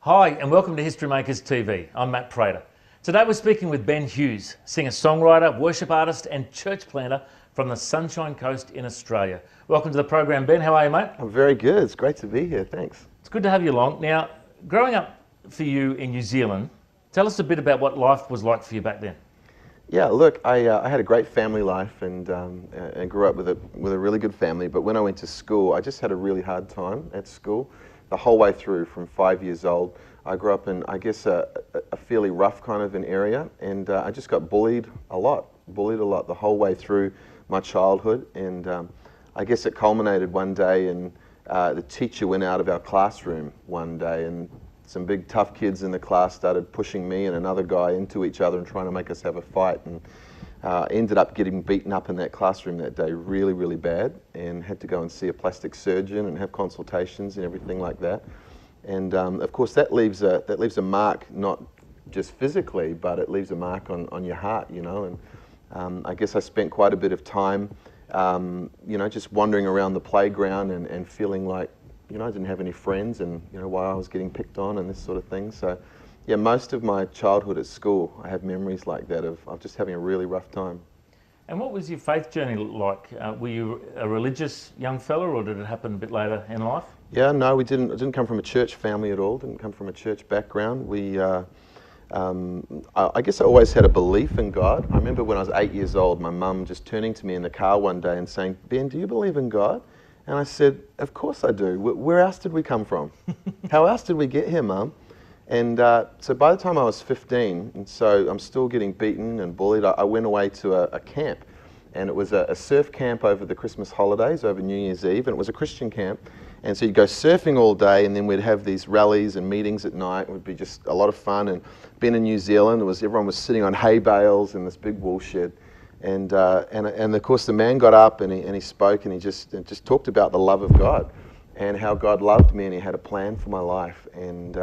Hi and welcome to Historymakers TV. I'm Matt Prater. Today we're speaking with Ben Hughes, singer-songwriter, worship artist and church planter from the Sunshine Coast in Australia. Welcome to the program, Ben. How are you, mate? I'm very good. It's great to be here. Thanks. It's good to have you along. Now, growing up for you in New Zealand, tell us a bit about what life was like for you back then. Yeah, look, I had a great family life and grew up with a really good family. But when I went to school, I just had a really hard time at school. The whole way through, from 5 years old, I grew up in, I guess, a fairly rough kind of an area, and I just got bullied a lot the whole way through my childhood. And I guess it culminated one day, and the teacher went out of our classroom one day, and some big tough kids in the class started pushing me and another guy into each other and trying to make us have a fight, and ended up getting beaten up in that classroom that day really bad, and had to go and see a plastic surgeon and have consultations and everything like that. And of course that leaves a mark, not just physically, but it leaves a mark on your heart, you know. And I guess I spent quite a bit of time just wandering around the playground and feeling like, I didn't have any friends, and why I was getting picked on and this sort of thing. So yeah, most of my childhood at school, I have memories like that of just having a really rough time. And what was your faith journey like? Were you a religious young fella, or did it happen a bit later in life? Yeah, no, we didn't. I didn't come from a church family at all. Didn't come from a church background. I guess I always had a belief in God. I remember when I was 8 years old, my mum just turning to me in the car one day and saying, "Ben, do you believe in God?" And I said, "Of course I do. Where else did we come from? How else did we get here, Mum?" And so by the time I was 15, and so I'm still getting beaten and bullied, I went away to a camp. And it was a surf camp over the Christmas holidays, over New Year's Eve, and it was a Christian camp. And so you'd go surfing all day, and then we'd have these rallies and meetings at night. It would be just a lot of fun. And being in New Zealand, everyone was sitting on hay bales in this big wool shed. And of course the man got up and he spoke, and he just talked about the love of God and how God loved me and he had a plan for my life. And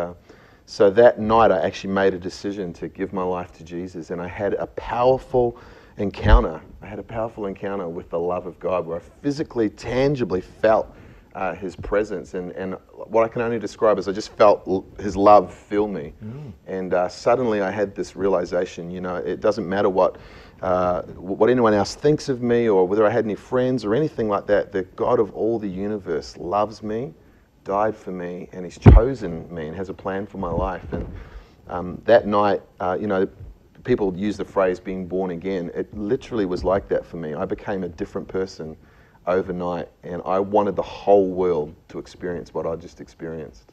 so that night I actually made a decision to give my life to Jesus, and I had a powerful encounter. I had a powerful encounter with the love of God where I physically, tangibly felt his presence, and what I can only describe is I just felt his love fill me. And suddenly I had this realization, it doesn't matter what anyone else thinks of me or whether I had any friends or anything like that, the God of all the universe loves me, died for me, and he's chosen me and has a plan for my life. And that night, people use the phrase being born again. It literally was like that for me. I became a different person overnight, and I wanted the whole world to experience what I just experienced.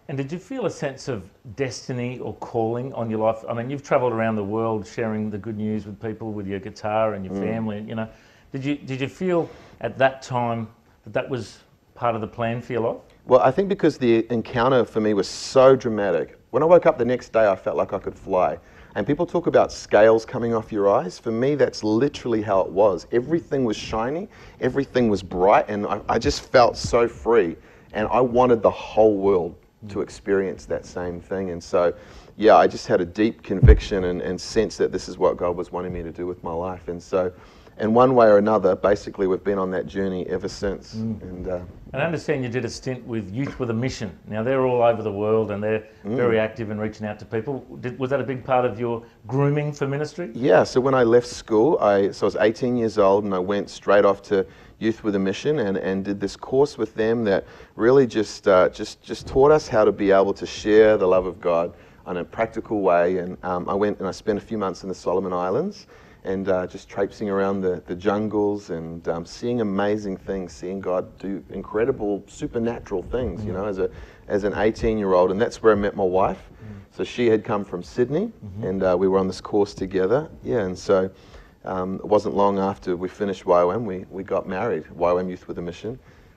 And did you feel a sense of destiny or calling on your life? I mean, you've travelled around the world sharing the good news with people with your guitar and your family. Did you feel at that time that was part of the plan for your life? Well, I think because the encounter for me was so dramatic. When I woke up the next day, I felt like I could fly. And people talk about scales coming off your eyes. For me, that's literally how it was. Everything was shiny, everything was bright, and I just felt so free. And I wanted the whole world to experience that same thing. And so, yeah, I just had a deep conviction and sense that this is what God was wanting me to do with my life. And so, in one way or another, basically, we've been on that journey ever since. And I understand you did a stint with Youth with a Mission. Now, they're all over the world and they're very active in reaching out to people. Was that a big part of your grooming for ministry? Yeah, so when I left school, I was 18 years old, and I went straight off to Youth with a Mission and did this course with them that really just taught us how to be able to share the love of God in a practical way. And I went and I spent a few months in the Solomon Islands, and just traipsing around the jungles and seeing amazing things, seeing God do incredible supernatural things, as an 18-year-old. And that's where I met my wife. So she had come from Sydney, and we were on this course together. Yeah, and so it wasn't long after we finished YWAM, we got married, YWAM Youth with a Mission.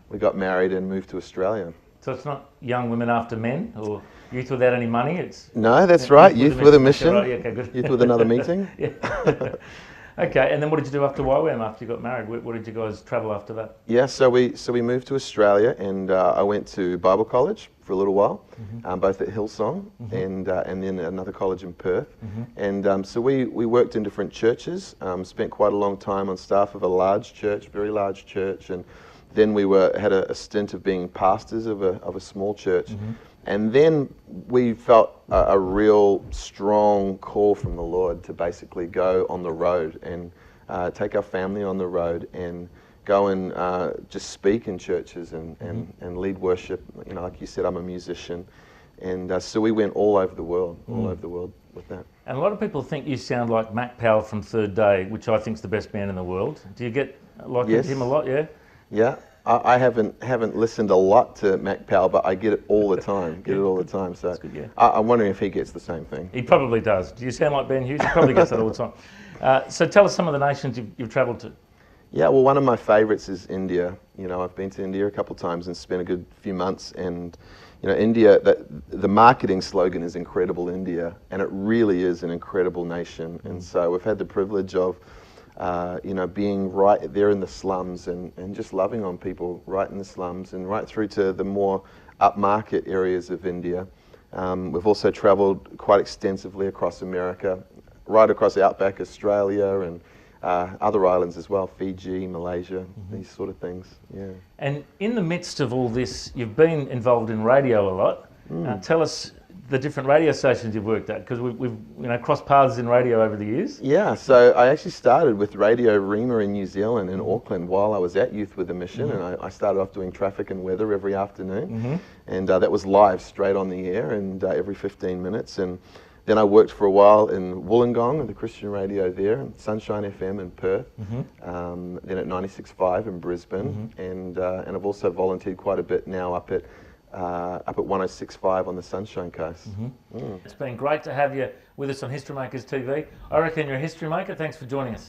We got married and moved to Australia. So it's not young women after men or youth without any money? It's No, that's right, Youth with a Mission. Right. Yeah, okay, good. Youth with another meeting. Yeah. Okay, and then what did you do after YWAM, after you got married? Where did you guys travel after that? Yeah, so we moved to Australia, and I went to Bible college for a little while, both at Hillsong and then another college in Perth. And so we worked in different churches, spent quite a long time on staff of a large church, very large church, and Then we had a stint of being pastors of a small church. And then we felt a real strong call from the Lord to basically go on the road and take our family on the road and go and just speak in churches and lead worship. You know, like you said, I'm a musician. And so we went all over the world with that. And a lot of people think you sound like Mac Powell from Third Day, which I think is the best band in the world. Do you get like him a lot? Yeah. Yeah. I haven't listened a lot to Mac Powell, but I get it all the time. So That's good, yeah. I'm wondering if he gets the same thing. He probably does. Do you sound like Ben Hughes? He probably gets that all the time. So tell us some of the nations you've travelled to. Yeah, well, one of my favourites is India. You know, I've been to India a couple of times and spent a good few months. And you know, India, the marketing slogan is "Incredible India," and it really is an incredible nation. And so we've had the privilege of you know, being right there in the slums and just loving on people right in the slums and right through to the more upmarket areas of India. We've also travelled quite extensively across America, right across outback Australia and other islands as well, Fiji, Malaysia, these sort of things. Yeah. And in the midst of all this, you've been involved in radio a lot. Tell us the different radio stations you've worked at, because we've you know, crossed paths in radio over the years. Yeah, so I actually started with Radio Rima in New Zealand, in Auckland, while I was at Youth with a Mission, and I started off doing traffic and weather every afternoon, and that was live, straight on the air, and every 15 minutes. And then I worked for a while in Wollongong, the Christian radio there, and Sunshine FM in Perth, then at 96.5 in Brisbane, and I've also volunteered quite a bit now up at 106.5 on the Sunshine Coast. It's been great to have you with us on Historymakers TV. I reckon you're a history maker. Thanks for joining us.